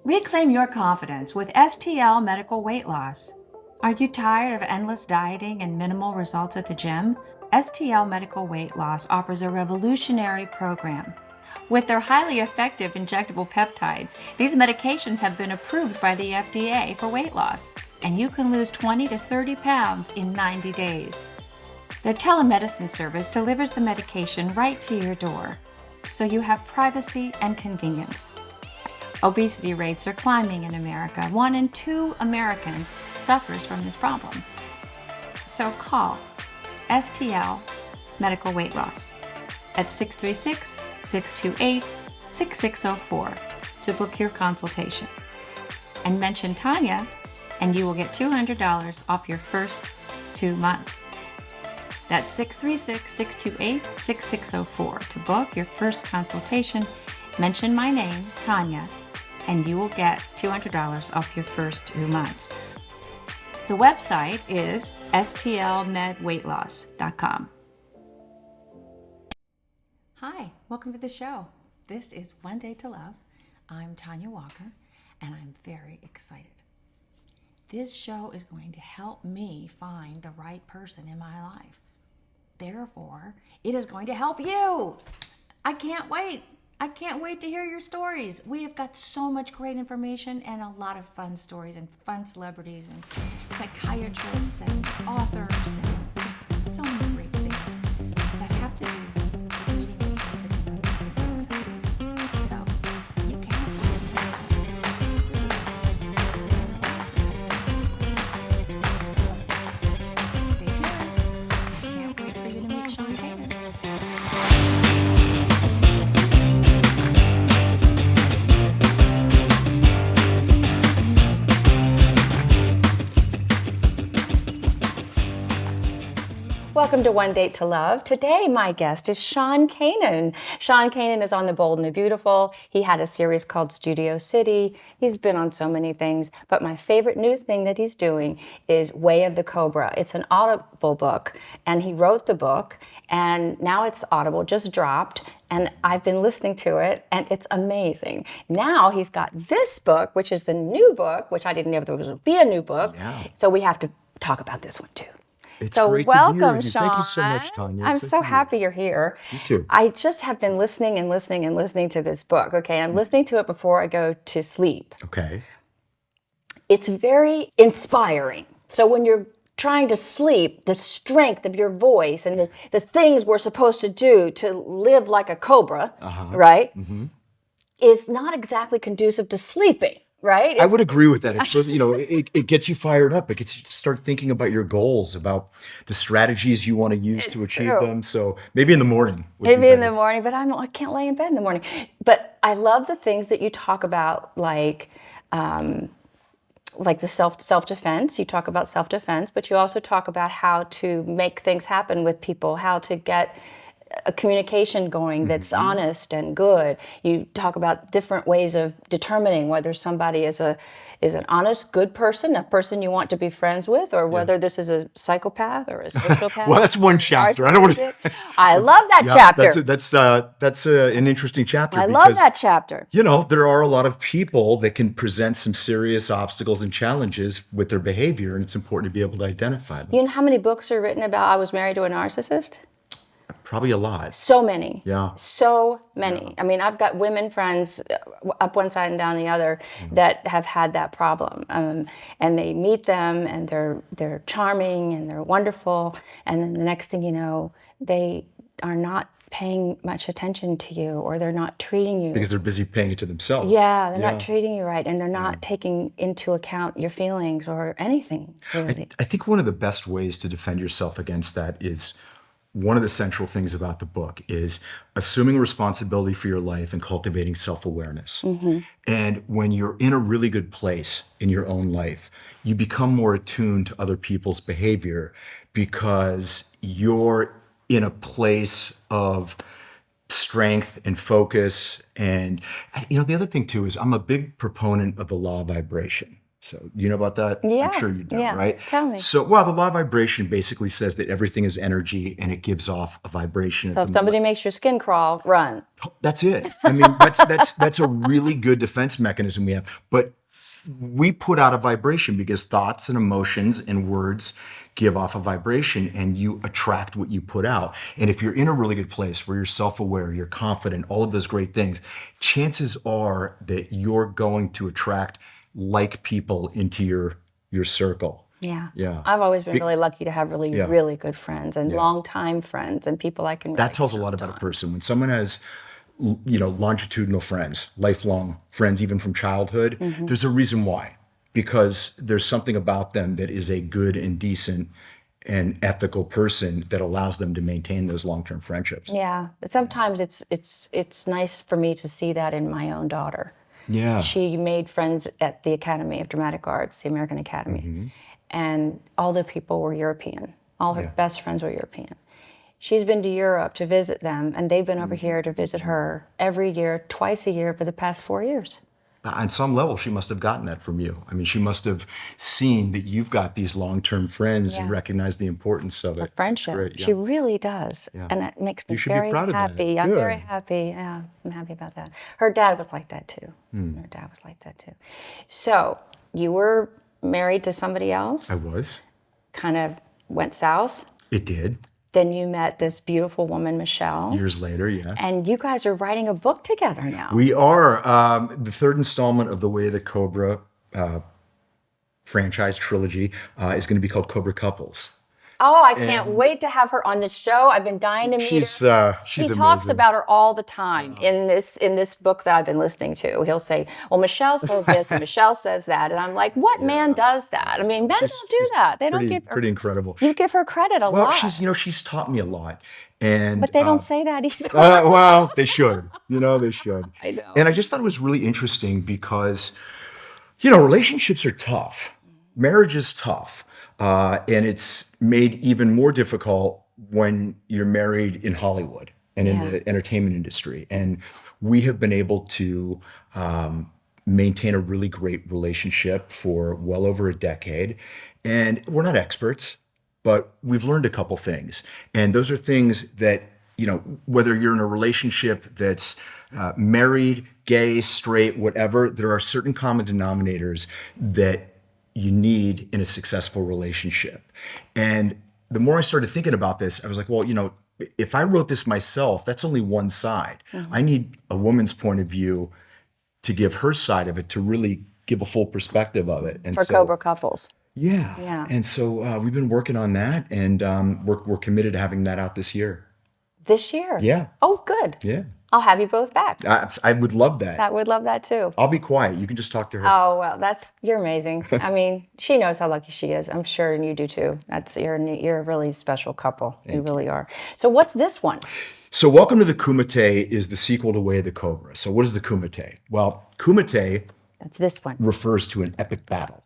Reclaim your confidence with STL Medical Weight Loss. Are you tired of endless dieting and minimal results at the gym? STL Medical Weight Loss offers a revolutionary program. With their highly effective injectable peptides, these medications have been approved by the FDA for weight loss, and you can lose 20 to 30 pounds in 90 days. Their telemedicine service delivers the medication right to your door, so you have privacy and convenience. Obesity rates are climbing in America. 1 in 2 Americans suffers from this problem. So call STL Medical Weight Loss at 636-628-6604 to book your consultation. And mention Tonja, and you will get $200 off your first 2 months. That's 636-628-6604 to book your first consultation. Mention my name, Tonja, and you will get $200 off your first 2 months. The website is stlmedweightloss.com. Hi, welcome to the show. This is One Day to Love. I'm Tonja Walker, and I'm very excited. This show is going to help me find the right person in my life. Therefore, it is going to help you. I can't wait. I can't wait to hear your stories. We have got so much great information and a lot of fun stories and fun celebrities and psychiatrists and authors and just so many great things that have to do with meeting yourself and being successful. So, you can't wait to hear this. Stay tuned. I can't wait for you to meet Sean Kanan. Welcome to One Date to Love. Today, my guest is Sean Kanan. Sean Kanan is on the Bold and the Beautiful. He had a series called Studio City. He's been on so many things, but my favorite new thing that he's doing is Way of the Cobra. It's an Audible book, and he wrote the book, and now it's Audible, just dropped, and I've been listening to it, and it's amazing. Now he's got this book, which is the new book, which I didn't know there was going to be a new book, so we have to talk about this one too. It's so great welcome, to be here with you. Sean. Thank you so much, Tonja. I'm so happy you're here. You too. I just have been listening and listening and listening to this book, okay? I'm listening to it before I go to sleep. Okay. It's very inspiring. So when you're trying to sleep, the strength of your voice and the things we're supposed to do to live like a cobra, right, is not exactly conducive to sleeping. Right? I would agree with that. It's supposed, it gets you fired up. It gets you to start thinking about your goals, about the strategies you want to use to achieve them. So maybe in the morning. Maybe in the morning, but I can't lay in bed in the morning. But I love the things that you talk about, like the self-defense. You talk about self-defense, but you also talk about how to make things happen with people, how to get a communication going that's honest and good. You talk about different ways of determining whether somebody is an honest, good person, a person you want to be friends with, or whether this is a psychopath or a sociopath. Well, that's one chapter. I don't want to. I love that chapter. That's an interesting chapter. I love that chapter. There are a lot of people that can present some serious obstacles and challenges with their behavior, and it's important to be able to identify them. You know how many books are written about I was married to a narcissist? Probably a lot. So many. Yeah. So many. I mean, I've got women friends up one side and down the other that have had that problem. And they meet them and they're charming and they're wonderful. And then the next thing you know, they are not paying much attention to you, or they're not treating you. Because they're busy paying it to themselves. Yeah, they're not treating you right, and they're not taking into account your feelings or anything, really. I think one of the best ways to defend yourself against that is, one of the central things about the book is assuming responsibility for your life and cultivating self-awareness. And when you're in a really good place in your own life, you become more attuned to other people's behavior because you're in a place of strength and focus. And the other thing too is I'm a big proponent of the law of vibration. So you know about that? I'm Yeah, sure you do, yeah. right? Tell me. So, well, the law of vibration basically says that everything is energy and it gives off a vibration So at if the somebody makes your skin crawl, run. That's it. I mean, that's a really good defense mechanism we have. But we put out a vibration because thoughts and emotions and words give off a vibration and you attract what you put out. And if you're in a really good place where you're self-aware, you're confident, all of those great things, chances are that you're going to attract like people into your circle. Yeah. Yeah. I've always been really lucky to have really, Yeah. really good friends and long-time friends and people I can really That tells a lot count about a on. person. When someone has, longitudinal friends, lifelong friends, even from childhood, there's a reason why. Because there's something about them that is a good and decent and ethical person that allows them to maintain those long-term friendships. Yeah. But sometimes it's nice for me to see that in my own daughter. Yeah. She made friends at the Academy of Dramatic Arts, the American Academy, and all the people were European. All her best friends were European. She's been to Europe to visit them, and they've been over here to visit her every year, twice a year for the past 4 years. On some level, she must have gotten that from you. I mean, she must have seen that you've got these long-term friends and Yeah. recognized the importance of it. Friendship. Great, She really does. And it makes me You should be very proud of that. happy. I'm very Good. happy. Yeah, I'm happy about that. Her dad was like that too. Her dad was like that too. So you were married to somebody else, I was. kind of went south. It did. Then you met this beautiful woman, Michelle. Years later, yes. And you guys are writing a book together now. We are. The third installment of the Way of the Cobra franchise trilogy is going to be called Cobra Couples. Oh, I can't wait to have her on the show. I've been dying to meet her. She's He talks amazing. about her all the time in this book that I've been listening to. He'll say, "Well, Michelle says this, and Michelle says that," and I'm like, "What man does that? I mean, men don't do that. They don't give her, pretty incredible. you give her credit a Well, lot, she's taught me a lot, and but they don't say that either." well, they should. They should. I know. And I just thought it was really interesting because, relationships are tough. Marriage is tough. And it's made even more difficult when you're married in Hollywood and in the entertainment industry. And we have been able to maintain a really great relationship for well over a decade. And we're not experts, but we've learned a couple things. And those are things that, whether you're in a relationship that's married, gay, straight, whatever, there are certain common denominators that you need in a successful relationship. And the more I started thinking about this, I was like, well, if I wrote this myself, that's only one side. I need a woman's point of view to give her side of it, to really give a full perspective of it. And For Cobra Couples. Yeah. And so we've been working on that, and we're committed to having that out this year. This year? Yeah. Oh, good. Yeah. I'll have you both back. I would love that. I would love that too. I'll be quiet. You can just talk to her. Oh, well, you're amazing. I mean, she knows how lucky she is. I'm sure, and you do too. You're a really special couple. You really are. So what's this one? So Welcome to the Kumite is the sequel to Way of the Cobra. So what is the Kumite? Well, Kumite That's this one. refers to an epic battle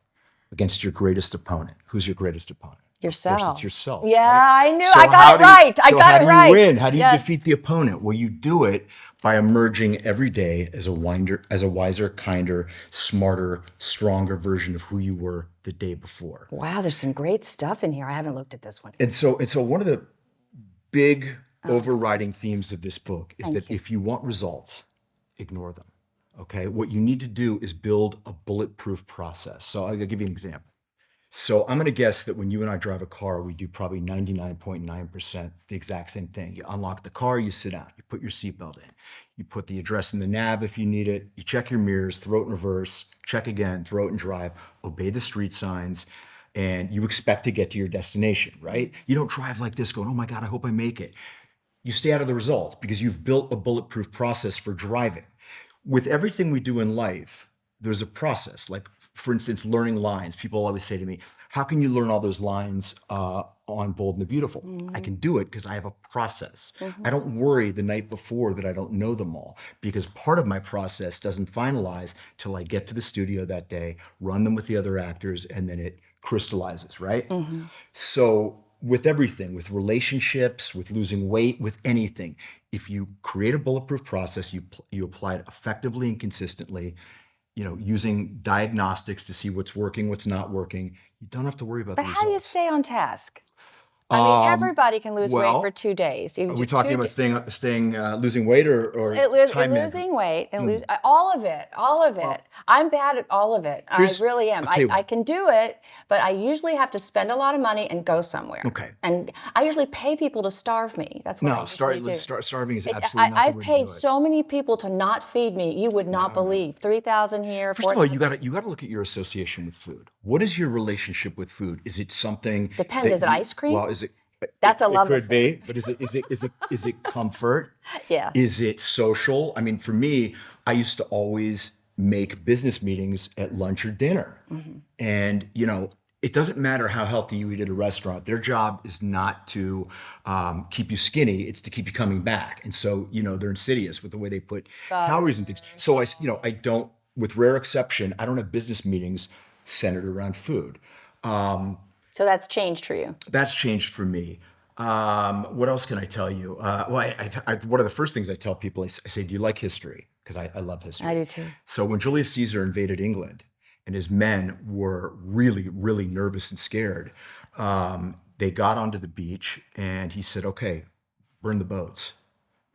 against your greatest opponent. Who's your greatest opponent? Yourself. Of course, it's yourself. Yeah, right? I knew. So I got it right. I got it right. How do you win? How do you Yes. defeat the opponent? Well, you do it by emerging every day as a wiser, kinder, smarter, stronger version of who you were the day before. Wow, there's some great stuff in here. I haven't looked at this one. And so one of the big overriding themes of this book is that if you want results, ignore them. Okay? What you need to do is build a bulletproof process. So I'll give you an example. So I'm going to guess that when you and I drive a car, we do probably 99.9% the exact same thing. You unlock the car, you sit down, you put your seatbelt in, you put the address in the nav if you need it, you check your mirrors, throw it in reverse, check again, throw it in drive, obey the street signs, and you expect to get to your destination, right? You don't drive like this going, oh my God, I hope I make it. You stay out of the results because you've built a bulletproof process for driving. With everything we do in life, there's a process. Like, for instance, learning lines. People always say to me, how can you learn all those lines on Bold and the Beautiful? I can do it because I have a process. I don't worry the night before that I don't know them all, because part of my process doesn't finalize till I get to the studio that day, run them with the other actors, and then it crystallizes, right? So with everything, with relationships, with losing weight, with anything, if you create a bulletproof process, you apply it effectively and consistently, using diagnostics to see what's working, what's not working. You don't have to worry about But the how do you results. stay on task? I mean, everybody can lose weight well, for 2 days. Are we talking about losing weight or time management? Losing weight and all of it. I'm bad at all of it. I really am. I'll tell you I what. can do it, but I usually have to spend a lot of money and go somewhere. Okay. And I usually pay people to starve me. That's what I usually do. Starving is absolutely not the I've way paid to do it. so many people to not feed me. You would not believe. 3,000 here. First of all, you got to look at your association with food. What is your relationship with food? Is it something? Depends. Is it ice cream? Well, is it? That's a love It could affair. be, but is it comfort? Yeah. Is it social? I mean, for me, I used to always make business meetings at lunch or dinner, and it doesn't matter how healthy you eat at a restaurant. Their job is not to keep you skinny; it's to keep you coming back. And so, they're insidious with the way they put calories and things. So I don't, with rare exception, I don't have business meetings centered around food. So that's changed for you. That's changed for me. What else can I tell you? One of the first things I tell people, I say, do you like history? Because I love history. I do too. So when Julius Caesar invaded England and his men were really, really nervous and scared, they got onto the beach and he said, okay, burn the boats.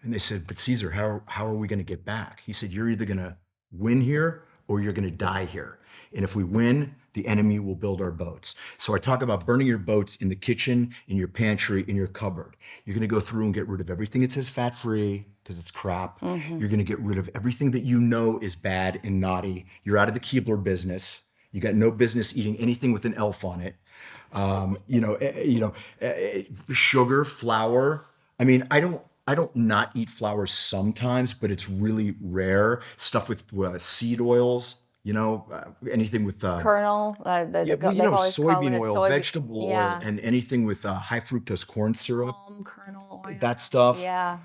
And they said, but Caesar, how are we going to get back? He said, you're either going to win here or you're going to die here. And if we win, the enemy will build our boats. So I talk about burning your boats in the kitchen, in your pantry, in your cupboard. You're going to go through and get rid of everything that says fat-free, because it's crap. You're going to get rid of everything that you know is bad and naughty. You're out of the Keebler business. You got no business eating anything with an elf on it. Sugar, flour. I mean, I don't not eat flour sometimes, but it's really rare. Stuff with seed oils. Anything with Kernel, soybean oil, vegetable oil, and anything with high fructose corn syrup. Kernel oil. That stuff. Yeah.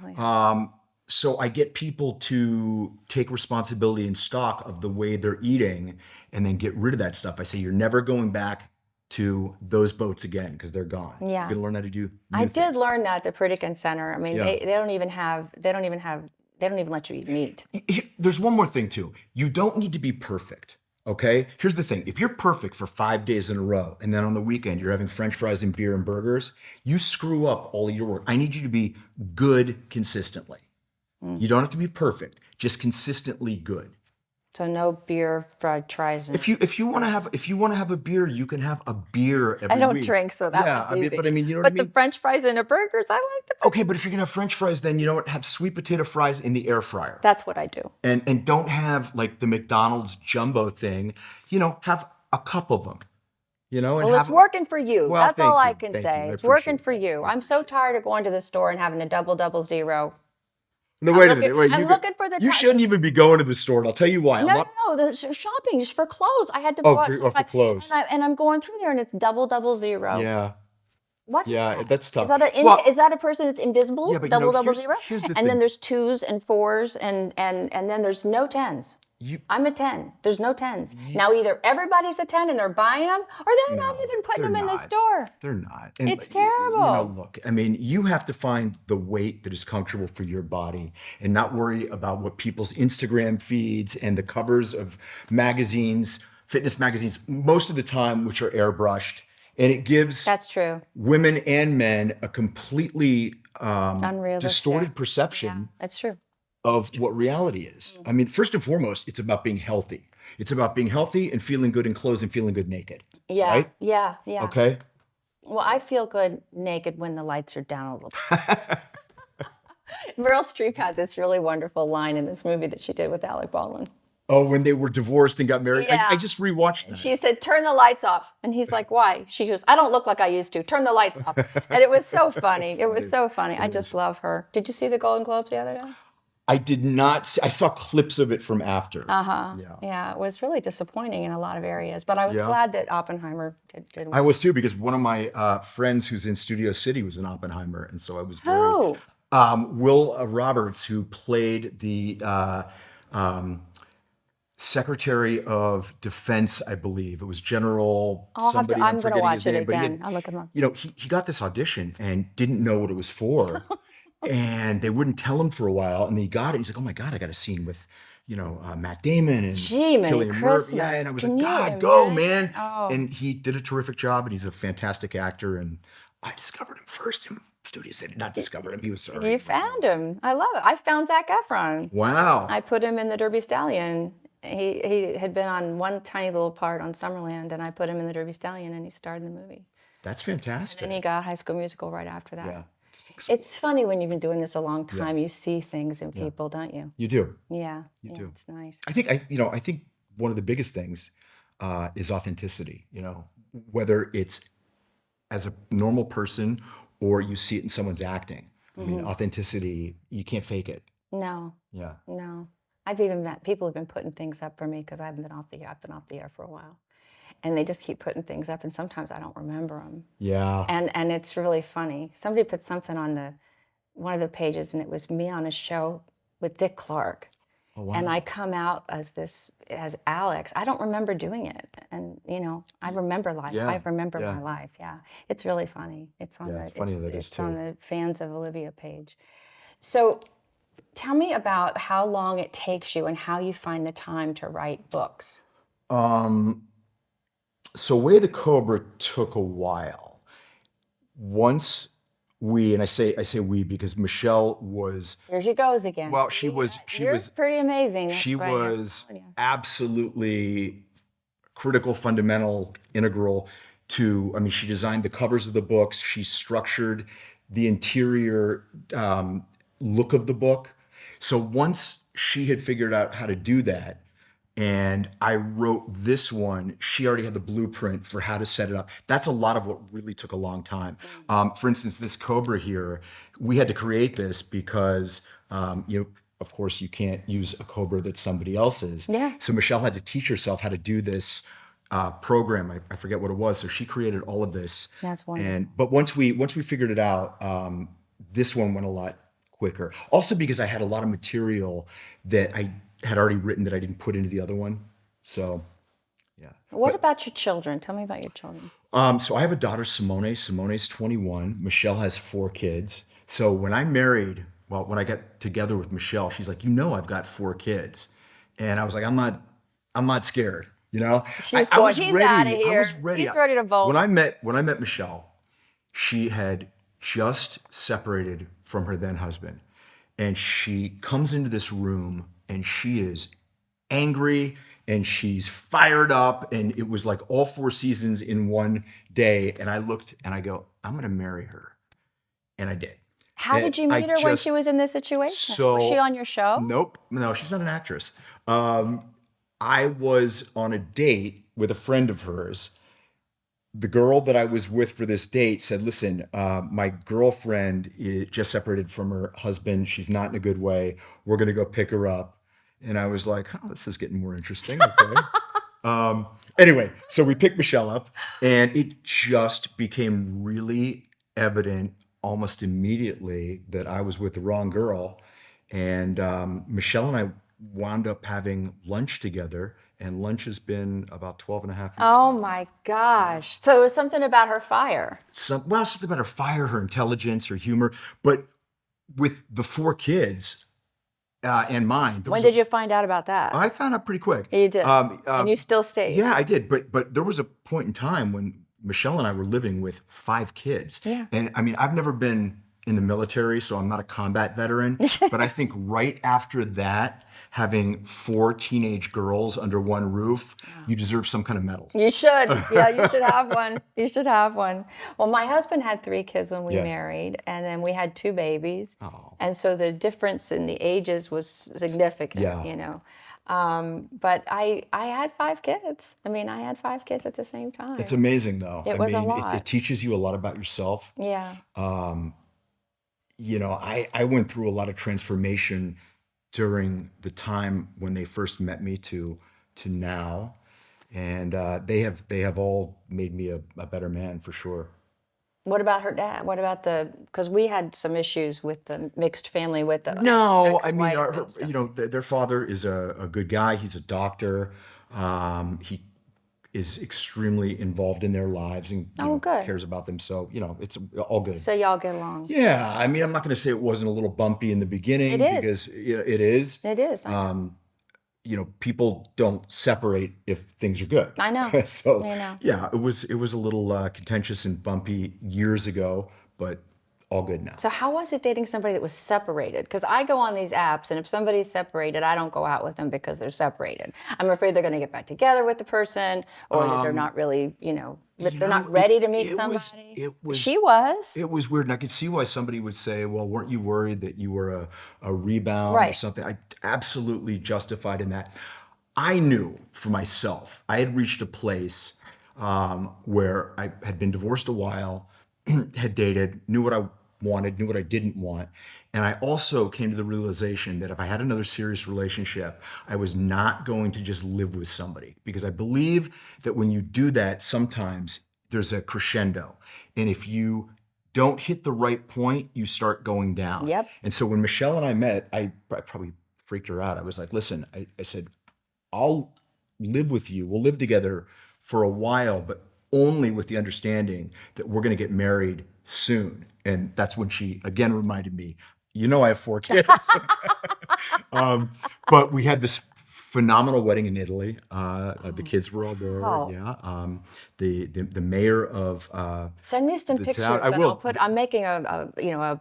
So I get people to take responsibility and stock of the way they're eating, and then get rid of that stuff. I say you're never going back to those boats again because they're gone. Yeah. You're gonna learn how to do. I did learn that at the Pritikin Center. I mean, Yeah. they don't even let you eat meat. There's one more thing too. You don't need to be perfect. Okay? Here's the thing. If you're perfect for 5 days in a row, and then on the weekend you're having French fries and beer and burgers, you screw up all of your work. I need you to be good consistently. You don't have to be perfect, just consistently good. So no beer, fried fries. And If you want to have a beer, you can have a beer every week. I don't drink, so that was easy. But I mean, you know what But I mean? the French fries and the burgers, I like the. Okay, but if you're gonna have French fries, then have sweet potato fries in the air fryer. That's what I do. And don't have like the McDonald's jumbo thing. Have a cup of them. Well, it's working for you. Well, That's all I thank can you. say. I It's working appreciate for you. I'm so tired of going to the store and having a double zero. No, wait a minute. Wait, I'm looking for the You time. shouldn't even be going to the store, and I'll tell you why. No, the shopping just for clothes. I had to for clothes. And I'm going through there, and it's double zero. Yeah. What? Is Yeah, that? that's tough. Is that a person that's invisible? Yeah, but double zero. here's the and thing. then there's 2s and 4s, and then there's no 10s. I'm a 10. There's no 10s. Now either everybody's a 10 and they're buying them, or they're not even putting them in the store. They're not. And It's terrible. Look, I mean, you have to find the weight that is comfortable for your body and not worry about what people's Instagram feeds and the covers of magazines, fitness magazines, most of the time, which are airbrushed. And it gives That's true. women and men a completely Unrealistic. distorted perception That's true. of what reality is. I mean, first and foremost, it's about being healthy. It's about being healthy and feeling good in clothes and feeling good naked. Yeah. Right? Yeah. Okay? Well, I feel good naked when the lights are down a little bit. Meryl Streep had this really wonderful line in this movie that she did with Alec Baldwin. Oh, when they were divorced and got married? Yeah. I just rewatched that. She said, turn the lights off. And he's like, why? She goes, I don't look like I used to. Turn the lights off. And it was so funny. It was so funny. I just love her. Did you see the Golden Globes the other day? I did not see, I saw clips of it from after. Yeah, it was really disappointing in a lot will but I was glad that Oppenheimer did well. I was too, because one of my friends who's in Studio City was an Oppenheimer. And so I was very... Who? Will Roberts, who played the Secretary of Defense, I believe. It was General somebody. I'm going to watch it but again. I'll look him up. He got this audition and didn't know what it was for. And they wouldn't tell him for a while. And then he got it. He's like, oh my God, I got a scene with Matt Damon and Gee, Merry Cillian Murphy. Christmas. Yeah, and I was Can like, you God, go, man. imagine? Oh. And he did a terrific job, and he's a fantastic actor. And I discovered him first in studios. They did not discover him. He was sorry. You found him. I love it. I found Zac Efron. Wow. I put him in the Derby Stallion. He had been on one tiny little part on Summerland, and I put him in the Derby Stallion, and he starred in the movie. That's fantastic. And he got High School Musical right after that. Yeah. It's funny when you've been doing this a long time, you see things in people, don't you? You do. Yeah. You do. It's nice. I think one of the biggest things is authenticity. Whether it's as a normal person or you see it in someone's acting. I mean, authenticity, you can't fake it. No. Yeah. No. I've even met people who've been putting things up for me because I've been off the air. I've been off the air for a while. And they just keep putting things up, and sometimes I don't remember them. Yeah. And it's really funny. Somebody put something on one of the pages, and it was me on a show with Dick Clark. Oh, wow. And I come out as Alex. I don't remember doing it. And, I remember life. Yeah. I remember Yeah. my life. Yeah. It's really funny. It's on it's funny that it's too. on the Fans of Olivia page. So tell me about how long it takes you and how you find the time to write books. So Way the Cobra took a while. Once and I say we because Michelle was, Here she goes again. well, she was pretty amazing. She Right. was absolutely critical, fundamental, integral to, she designed the covers of the books. She structured the interior look of the book. So once she had figured out how to do that, and I wrote this one, she already had the blueprint for how to set it up. That's a lot of what really took a long time. For instance, this Cobra here, we had to create this because, of course, you can't use a Cobra that's somebody else's. Yeah. So Michelle had to teach herself how to do this program. I forget what it was. So she created all of this. That's wonderful. But once we figured it out, this one went a lot quicker. Also because I had a lot of material that I had already written that I didn't put into the other one. So, yeah. What about your children? Tell me about your children. So I have a daughter, Simone. Simone's 21. Michelle has 4 kids. So when I got together with Michelle, she's like, I've got 4 kids. And I was like, I'm not scared. She's I going, was he's ready. out of here. I was ready. He's ready to vote. When I met Michelle, she had just separated from her then husband. And she comes into this room and she is angry and she's fired up. And it was like all 4 seasons in one day. And I looked and I go, I'm going to marry her. And I did. How did you meet her when she was in this situation? Was she on your show? Nope. No, she's not an actress. I was on a date with a friend of hers. The girl that I was with for this date said, listen, my girlfriend just separated from her husband. She's not in a good way. We're going to go pick her up. And I was like, oh, this is getting more interesting. Okay. Anyway, so we picked Michelle up and it just became really evident almost immediately that I was with the wrong girl. And Michelle and I wound up having lunch together. And lunch has been about 12 and a half years. Oh my gosh. So it was something about her fire. Something about her fire, her intelligence, her humor. But with the 4 kids and mine. When did you find out about that? I found out pretty quick. You did. And you still stayed. Yeah, I did. But there was a point in time when Michelle and I were living with 5 kids. Yeah. And I've never been in the military, so I'm not a combat veteran. But I think right after that, having 4 teenage girls under one roof, you deserve some kind of medal. You should. Yeah, you should have one. You should have one. Well, my husband had 3 kids when we married, and then we had 2 babies. Oh. And so the difference in the ages was significant, But I had 5 kids. I had 5 kids at the same time. It's amazing, though. It was a lot. It teaches you a lot about yourself. Yeah. I went through a lot of transformation during the time when they first met me to now, and they have all made me a better man for sure. What about her dad? What about because we had some issues with the mixed family with the No, ex-wife their father is a good guy. He's a doctor. He is extremely involved in their lives and good. cares about them. So, it's all good. So y'all get along. Yeah. I'm not going to say it wasn't a little bumpy in the beginning. It is. Because it is. It is. people don't separate if things are good. I know. So I know. yeah, it was a little contentious and bumpy years ago, but all good now. So how was it dating somebody that was separated? Because I go on these apps, and if somebody's separated, I don't go out with them because they're separated. I'm afraid they're going to get back together with the person, or that they're not really, that they're not ready to meet somebody. She was. It was weird, and I could see why somebody would say, "Well, weren't you worried that you were a rebound or Right. something?" I absolutely justified in that. I knew for myself, I had reached a place where I had been divorced a while, had dated, knew what I wanted, knew what I didn't want. And I also came to the realization that if I had another serious relationship, I was not going to just live with somebody, because I believe that when you do that, sometimes there's a crescendo. And if you don't hit the right point, you start going down. Yep. And so when Michelle and I met, I probably freaked her out. I was like, listen, I said, I'll live with you. We'll live together for a while, but only with the understanding that we're going to get married soon. And that's when she again reminded me, I have 4 kids. But we had this phenomenal wedding in Italy. The kids were all there. Wow. Yeah. The mayor of Send me some the pictures, town. I and will. I'm making a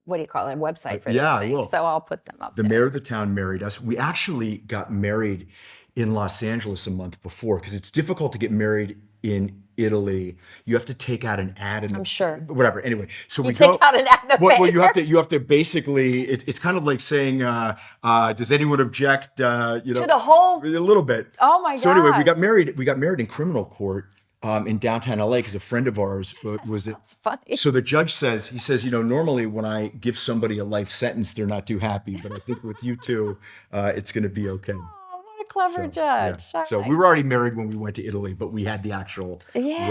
what do you call it, a website for Yeah, I this thing. will. So I'll put them up The there. mayor of the town married us. We actually got married in Los Angeles a month before, because it's difficult to get married in Italy. You have to take out an ad in I'm sure. whatever. Anyway, so we take out an ad in the well, paper. you have to basically. It's kind of like saying, does anyone object? To the whole. a little bit. Oh my So anyway, God. we got married. We got married in criminal court in downtown LA, because a friend of ours was it. That's funny. So the judge says, normally when I give somebody a life sentence, they're not too happy, but I think with you two, it's going to be okay. Oh, what a clever So, judge. yeah. So we were already married when we went to Italy, but we had the actual wedding.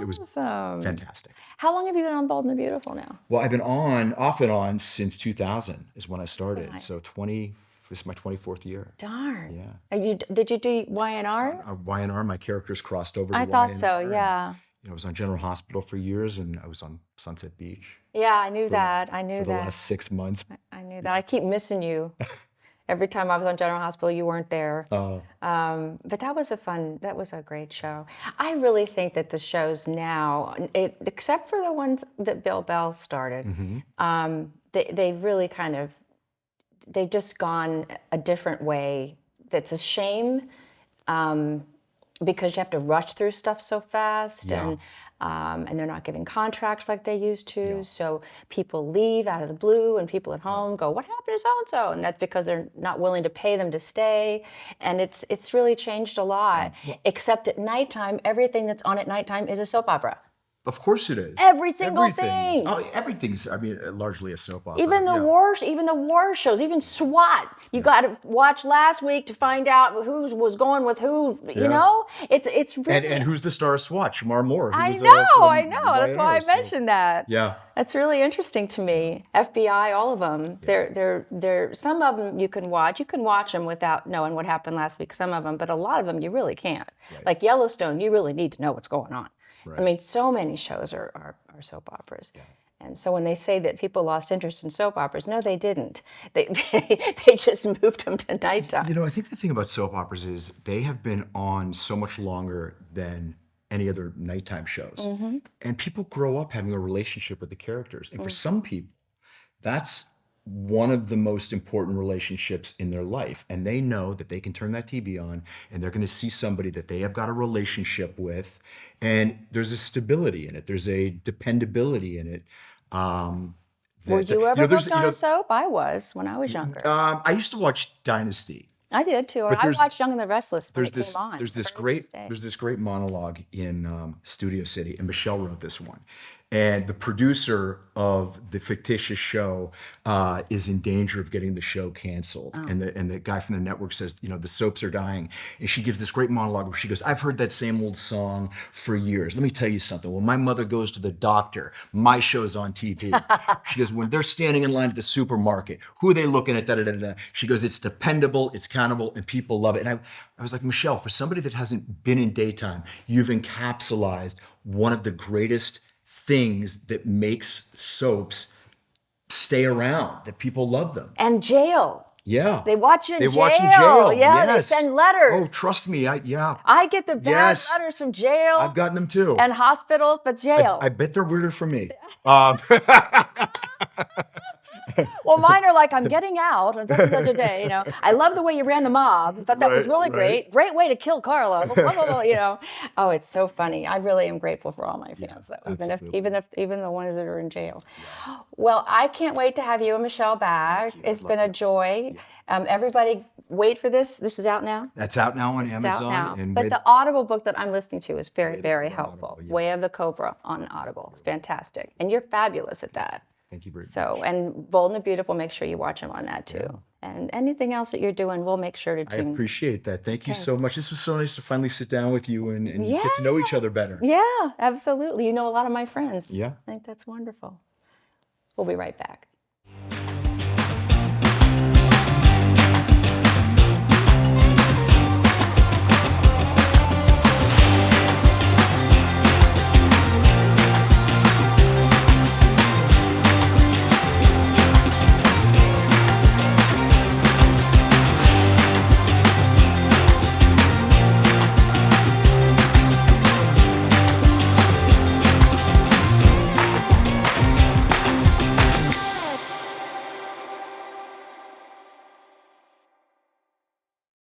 It was awesome. fantastic. How long have you been on Bold and the Beautiful now? Well, I've been off and on since 2000 is when I started. Nice. So this is my 24th year. Darn. Yeah. Did you do YNR? YNR, my characters crossed over to I thought YNR. so, yeah. I was on General Hospital for years, and I was on Sunset Beach Yeah, I knew that. I knew for the that. last 6 months. I knew that. I keep missing you. Every time I was on General Hospital, you weren't there. Oh. But that was a great show. I really think that the shows now, except for the ones that Bill Bell started, they've really they've just gone a different way. That's a shame, because you have to rush through stuff so fast, Yeah. and they're not giving contracts like they used to. So people leave out of the blue, and people at home go, "What happened to so and so?" And that's because they're not willing to pay them to stay. And it's really changed a lot. Except at nighttime, everything that's on at nighttime is a soap opera. Of course it is. Every single Everything is. thing. Oh, everything's, largely a soap opera. Even the war shows, even SWAT. You got to watch last week to find out who was going with who. You know, it's really. And who's the star of SWAT? Shamar Moore. I Who was, know. from That's why I YNR, so- mentioned that. Yeah. That's really interesting to me. FBI, all of them. They're some of them you can watch. You can watch them without knowing what happened last week. Some of them, but a lot of them you really can't. Right. Like Yellowstone, you really need to know what's going on. Right. I mean, so many shows are soap operas. Yeah. And so when they say that people lost interest in soap operas, no, they didn't. They just moved them to nighttime. I think the thing about soap operas is they have been on so much longer than any other nighttime shows. And people grow up having a relationship with the characters. And for some people, that's one of the most important relationships in their life. And they know that they can turn that TV on and they're going to see somebody that they have got a relationship with. And there's a stability in it. There's a dependability in it. Were you ever hooked on a soap? I was when I was younger. I used to watch Dynasty. I did too. Or But I watched Young and the Restless when it came on. There's this great monologue in Studio City, and Michelle wrote this one. And the producer of the fictitious show is in danger of getting the show canceled. Oh. And the guy from the network says, the soaps are dying. And she gives this great monologue where she goes, "I've heard that same old song for years. Let me tell you something. When my mother goes to the doctor, my show's on TV." She goes, "When they're standing in line at the supermarket, who are they looking at? Da, da, da, da." She goes, "It's dependable, it's countable, and people love it." And I was like, Michelle, for somebody that hasn't been in daytime, you've encapsulated one of the greatest things that makes soaps stay around, that people love them. And jail. Yeah. They watch you in They jail. watch in jail. Yeah, they Yes. send letters. Oh, trust me. Yeah. I get the bad Yes. letters from jail. I've gotten them too. And hospitals, but jail. I bet they're weirder for me. Well, mine are like, I'm getting out on such and such a day, you know. I love the way you ran the mob. Thought that was really great. Great way to kill Carla. Blah, blah, blah, you know. Oh, it's so funny. I really am grateful for all my fans, though, even the ones that are in jail. Yeah. Well, I can't wait to have you and Michelle back. It's been a joy. Everybody, wait for this. This is out now. That's out now on Amazon. It's out now. And But the Audible book that I'm listening to is very, very helpful. Audible, yeah. Way of the Cobra on Audible. It's fantastic. And you're fabulous at that. Thank you very much. So, and Bold and Beautiful, make sure you watch them on that too. Yeah. And anything else that you're doing, we'll make sure to tune. I appreciate that. Thank you so much. This was so nice to finally sit down with you and get to know each other better. Yeah, absolutely. You know a lot of my friends. Yeah. I think that's wonderful. We'll be right back.